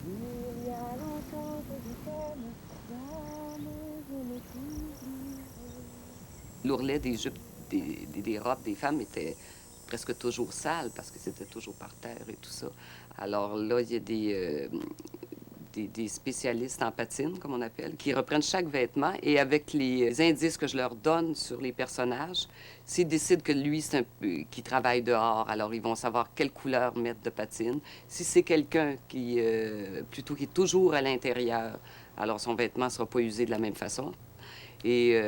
Il y a longtemps que je t'aime, dame, je ne t'oublie. L'ourlet des jupes, des robes des femmes était presque toujours sale parce que c'était toujours par terre et tout ça. Alors là, il y a des spécialistes en patine, comme on appelle, qui reprennent chaque vêtement et avec les indices que je leur donne sur les personnages, s'ils décident que lui, c'est qui travaille dehors, alors ils vont savoir quelle couleur mettre de patine. Si c'est quelqu'un qui, plutôt qui est toujours à l'intérieur, alors son vêtement ne sera pas usé de la même façon. Et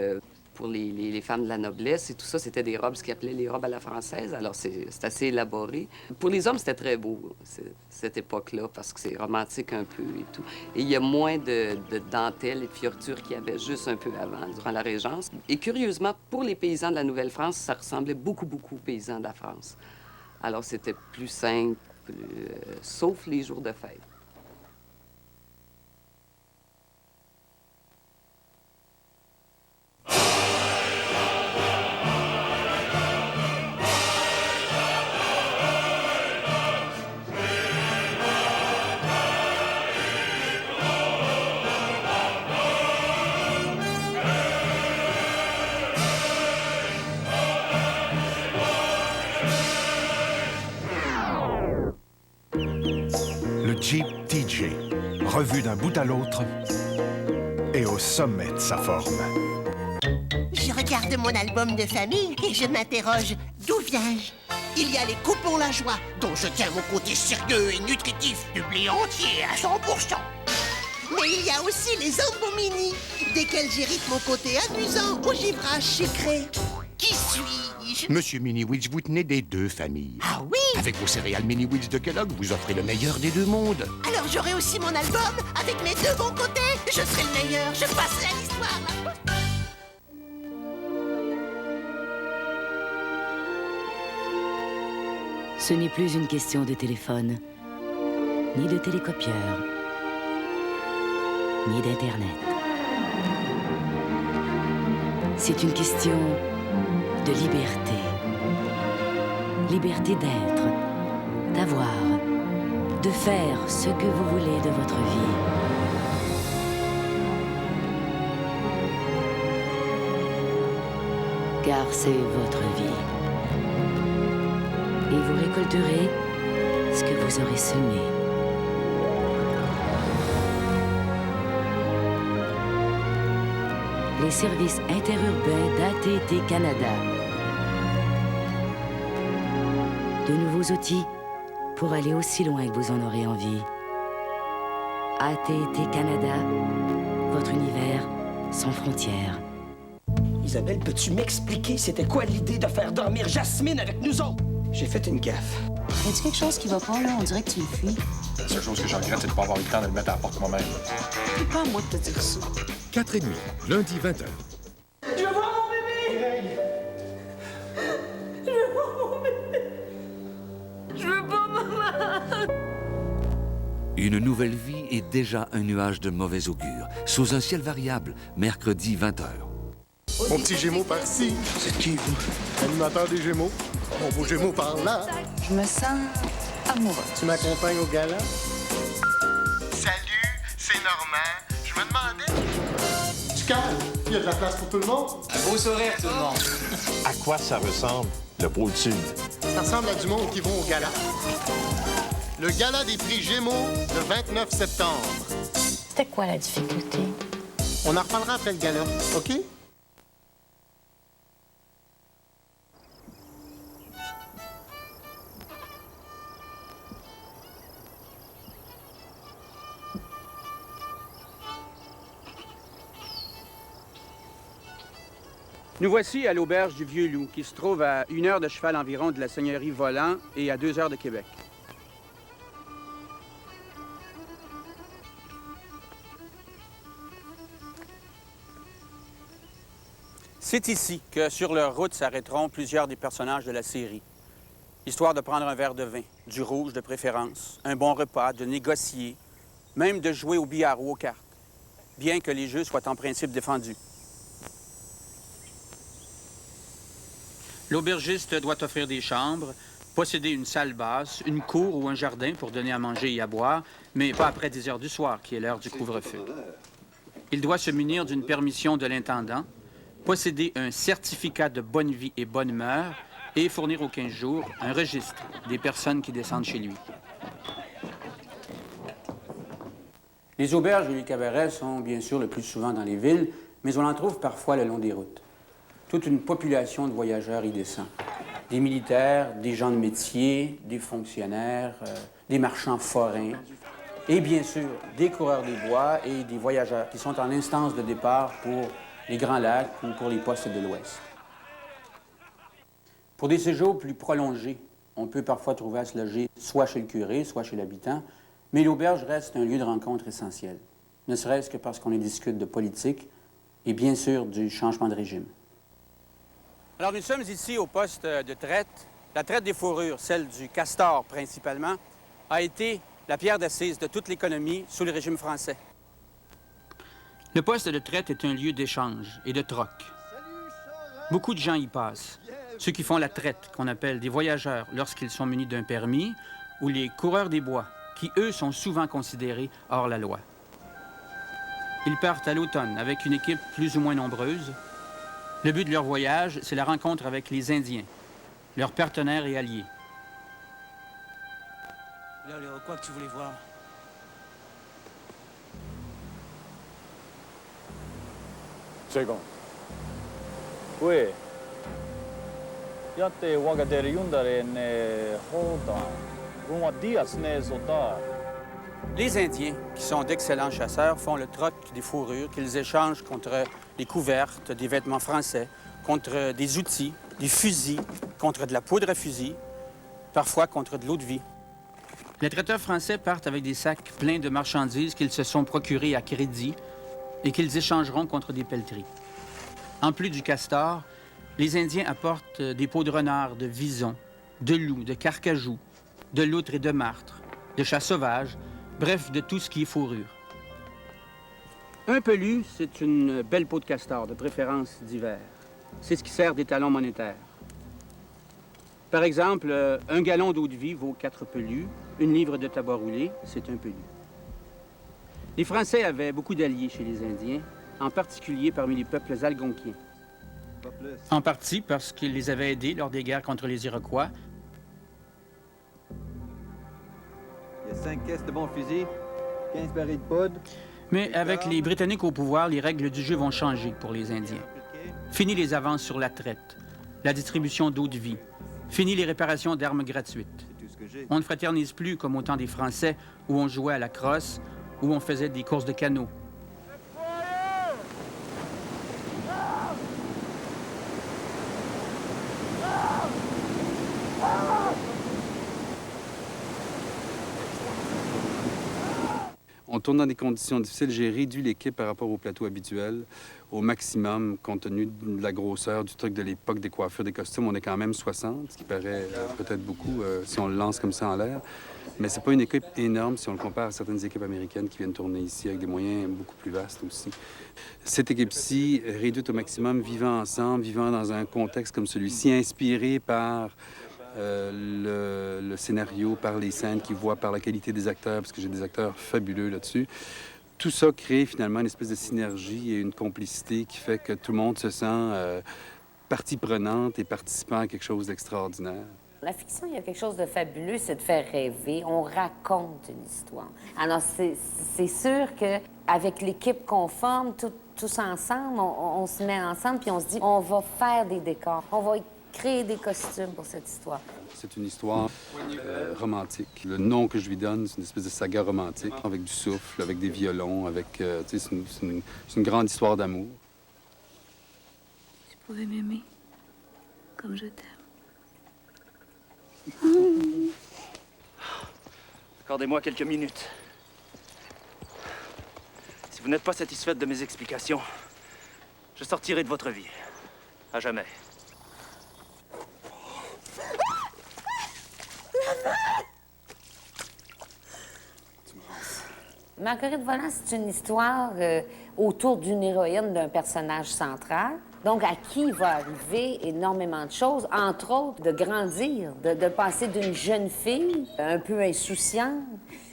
pour les femmes de la noblesse et tout ça, c'était des robes, ce qu'ils appelaient les robes à la française. Alors, c'est assez élaboré. Pour les hommes, c'était très beau, cette époque-là, parce que c'est romantique un peu et tout. Et il y a moins de dentelles et de fiortures qu'il y avait juste un peu avant, durant la Régence. Et curieusement, pour les paysans de la Nouvelle-France, ça ressemblait beaucoup, beaucoup aux paysans de la France. Alors, c'était plus simple, sauf les jours de fête. Jeep TJ, revu d'un bout à l'autre et au sommet de sa forme. Je regarde mon album de famille et je m'interroge, d'où viens-je? Il y a les coupons La Joie, dont je tiens mon côté sérieux et nutritif, publié entier à 100%. Mais il y a aussi les Ambomini, desquels j'hérite mon côté amusant au givrage sucré. Qui suis-je? Monsieur Mini-Wheats, vous tenez des deux familles. Ah oui? Avec vos céréales Mini-Wheats de Kellogg, vous offrez le meilleur des deux mondes. Alors j'aurai aussi mon album avec mes deux bons côtés. Je serai le meilleur, je passerai à l'histoire. Ce n'est plus une question de téléphone, ni de télécopieur, ni d'Internet. C'est une question de liberté. Liberté d'être, d'avoir, de faire ce que vous voulez de votre vie. Car c'est votre vie. Et vous récolterez ce que vous aurez semé. Les services interurbains d'AT&T Canada. De nouveaux outils pour aller aussi loin que vous en aurez envie. AT&T Canada, votre univers sans frontières. Isabelle, peux-tu m'expliquer c'était quoi l'idée de faire dormir Jasmine avec nous autres? J'ai fait une gaffe. Y a-tu quelque chose qui va pas, là? On dirait que tu le fuis. La seule chose que je regrette, c'est de ne pas avoir eu le temps de le mettre à la porte moi-même. C'est pas à moi de te dire ça. 4h30, lundi 20h. Je veux voir mon bébé! Je veux voir mon bébé! Je veux pas, maman! Une nouvelle vie est déjà un nuage de mauvais augure. Sous un ciel variable, mercredi 20h. Mon petit Gémeaux par-ci. C'est qui, vous? L'animateur des Gémeaux. Mon beau Gémeaux par-là. Je me sens amoureux. Tu m'accompagnes au gala? Salut, c'est Normand. Je me demandais... Tu calmes, il y a de la place pour tout le monde. Un beau sourire, tout le monde. À quoi ça ressemble, le pôle sud? Ça ressemble à du monde qui vont au gala. Le gala des prix Gémeaux, le 29 septembre. C'était quoi la difficulté? On en reparlera après le gala, OK? Nous voici à l'auberge du Vieux-Loup, qui se trouve à 1 heure de cheval environ de la seigneurie Volant et à 2 heures de Québec. C'est ici que, sur leur route, s'arrêteront plusieurs des personnages de la série. Histoire de prendre un verre de vin, du rouge de préférence, un bon repas, de négocier, même de jouer au billard ou aux cartes, bien que les jeux soient en principe défendus. L'aubergiste doit offrir des chambres, posséder une salle basse, une cour ou un jardin pour donner à manger et à boire, mais pas après 10 heures du soir, qui est l'heure du couvre-feu. Il doit se munir d'une permission de l'intendant, posséder un certificat de bonne vie et bonne humeur et fournir aux 15 jours un registre des personnes qui descendent chez lui. Les auberges et les cabarets sont bien sûr le plus souvent dans les villes, mais on en trouve parfois le long des routes. Toute une population de voyageurs y descend. Des militaires, des gens de métier, des fonctionnaires, des marchands forains, et bien sûr des coureurs des bois et des voyageurs qui sont en instance de départ pour les Grands Lacs ou pour les postes de l'Ouest. Pour des séjours plus prolongés, on peut parfois trouver à se loger soit chez le curé, soit chez l'habitant, mais l'auberge reste un lieu de rencontre essentiel, ne serait-ce que parce qu'on y discute de politique et bien sûr du changement de régime. Alors, nous sommes ici au poste de traite. La traite des fourrures, celle du castor principalement, a été la pierre d'assise de toute l'économie sous le régime français. Le poste de traite est un lieu d'échange et de troc. Beaucoup de gens y passent. Ceux qui font la traite, qu'on appelle des voyageurs lorsqu'ils sont munis d'un permis, ou les coureurs des bois, qui, eux, sont souvent considérés hors la loi. Ils partent à l'automne avec une équipe plus ou moins nombreuse. Le but de leur voyage, c'est la rencontre avec les Indiens, leurs partenaires et alliés. Là, quoi que tu voulais voir? Second. Oui. Yatte wagadere yundare ne hodan. Ruma dias ne zotar. Les Indiens, qui sont d'excellents chasseurs, font le troc des fourrures qu'ils échangent contre des couvertes, des vêtements français, contre des outils, des fusils, contre de la poudre à fusil, parfois contre de l'eau de vie. Les traiteurs français partent avec des sacs pleins de marchandises qu'ils se sont procurés à crédit et qu'ils échangeront contre des pelleteries. En plus du castor, les Indiens apportent des peaux de renard, de vison, de loup, de carcajou, de loutre et de martre, de chat sauvage, bref, de tout ce qui est fourrure. Un pelu, c'est une belle peau de castor, de préférence d'hiver. C'est ce qui sert d'étalon monétaire. Par exemple, un gallon d'eau de vie vaut 4 pelus. Une livre de tabac roulé, c'est un pelu. Les Français avaient beaucoup d'alliés chez les Indiens, en particulier parmi les peuples algonquiens. En partie parce qu'ils les avaient aidés lors des guerres contre les Iroquois. Il y a 5 caisses de bons fusils, 15 barils de poudre. Mais avec les Britanniques au pouvoir, les règles du jeu vont changer pour les Indiens. Fini les avances sur la traite, la distribution d'eau de vie. Fini les réparations d'armes gratuites. On ne fraternise plus comme au temps des Français, où on jouait à la crosse, où on faisait des courses de canot. On tourne dans des conditions difficiles. J'ai réduit l'équipe par rapport au plateau habituel au maximum, compte tenu de la grosseur du truc de l'époque, des coiffures, des costumes. On est quand même 60, ce qui paraît peut-être beaucoup si on le lance comme ça en l'air. Mais c'est pas une équipe énorme si on le compare à certaines équipes américaines qui viennent tourner ici avec des moyens beaucoup plus vastes aussi. Cette équipe-ci, réduite au maximum, vivant ensemble, vivant dans un contexte comme celui-ci, inspiré par le scénario, par les scènes qu'ils voient, par la qualité des acteurs, parce que j'ai des acteurs fabuleux là-dessus. Tout ça crée finalement une espèce de synergie et une complicité qui fait que tout le monde se sent partie prenante et participant à quelque chose d'extraordinaire. La fiction, il y a quelque chose de fabuleux, c'est de faire rêver. On raconte une histoire. Alors, c'est sûr qu'avec l'équipe qu'on forme, tous ensemble, on se met ensemble puis on se dit, on va faire des décors, on va créer des costumes pour cette histoire. C'est une histoire romantique. Le nom que je lui donne, c'est une espèce de saga romantique, avec du souffle, avec des violons, avec... c'est une grande histoire d'amour. Tu pouvais m'aimer comme je t'aime. Accordez-moi quelques minutes. Si vous n'êtes pas satisfaite de mes explications, je sortirai de votre vie. À jamais. Marguerite Volant, c'est une histoire autour d'une héroïne, d'un personnage central. Donc, à qui il va arriver énormément de choses, entre autres, de grandir, de passer d'une jeune fille un peu insouciante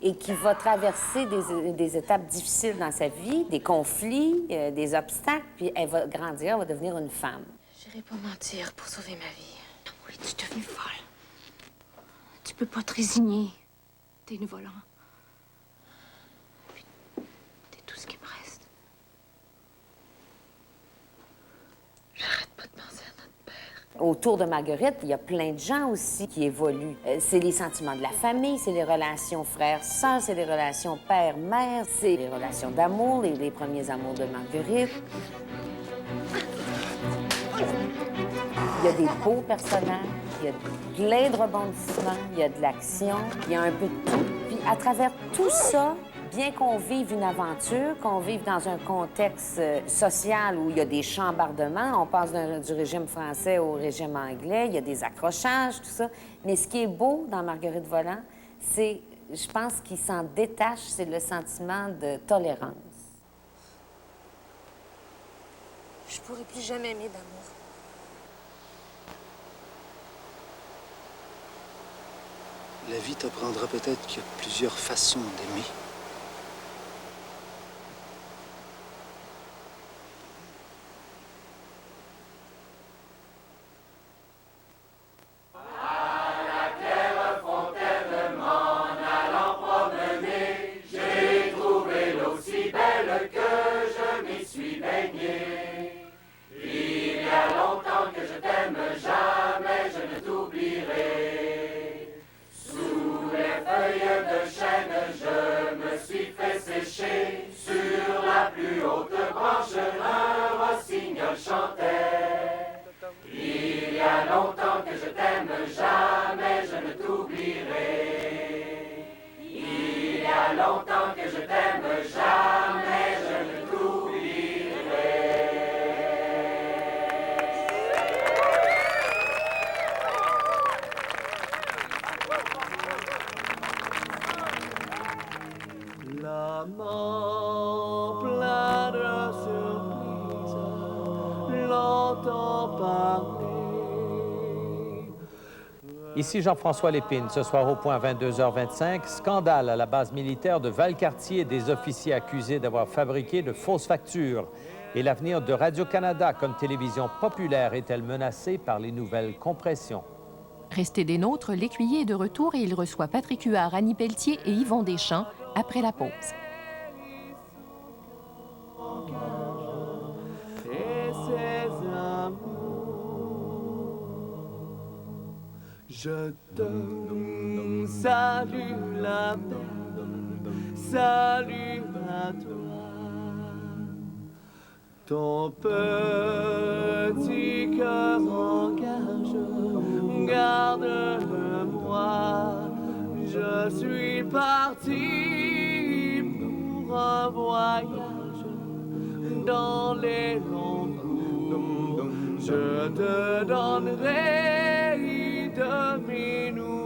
et qui va traverser des étapes difficiles dans sa vie, des conflits, des obstacles, puis elle va grandir, elle va devenir une femme. J'irai pas mentir pour sauver ma vie. Oui, tu es devenue folle. Tu peux pas te résigner. T'es une volante. T'es tout ce qui me reste. J'arrête pas de penser à notre père. Autour de Marguerite, il y a plein de gens aussi qui évoluent. C'est les sentiments de la famille, c'est les relations frères-sœurs, c'est les relations père-mère, c'est les relations d'amour, les premiers amours de Marguerite. Il y a des beaux personnages, il y a plein de rebondissements, il y a de l'action, il y a un peu de tout. Puis à travers tout ça, bien qu'on vive une aventure, qu'on vive dans un contexte social où il y a des chambardements, on passe du régime français au régime anglais, il y a des accrochages, tout ça. Mais ce qui est beau dans Marguerite Volant, c'est, je pense qu'il s'en détache, c'est le sentiment de tolérance. Je pourrai plus jamais aimer d'amour. La vie t'apprendra peut-être qu'il y a plusieurs façons d'aimer. De chêne, je me Ici Jean-François Lépine. Ce soir au point 22h25, scandale à la base militaire de Valcartier, des officiers accusés d'avoir fabriqué de fausses factures. Et l'avenir de Radio-Canada comme télévision populaire est-elle menacée par les nouvelles compressions? Restez des nôtres, l'écuyer est de retour et il reçoit Patrick Huard, Annie Pelletier et Yvon Deschamps après la pause. Je te salue la mer, salut à toi, ton petit cœur engage, garde-le-moi, je suis parti pour un voyage dans les longs cours, je te donnerai de mes nouvelles.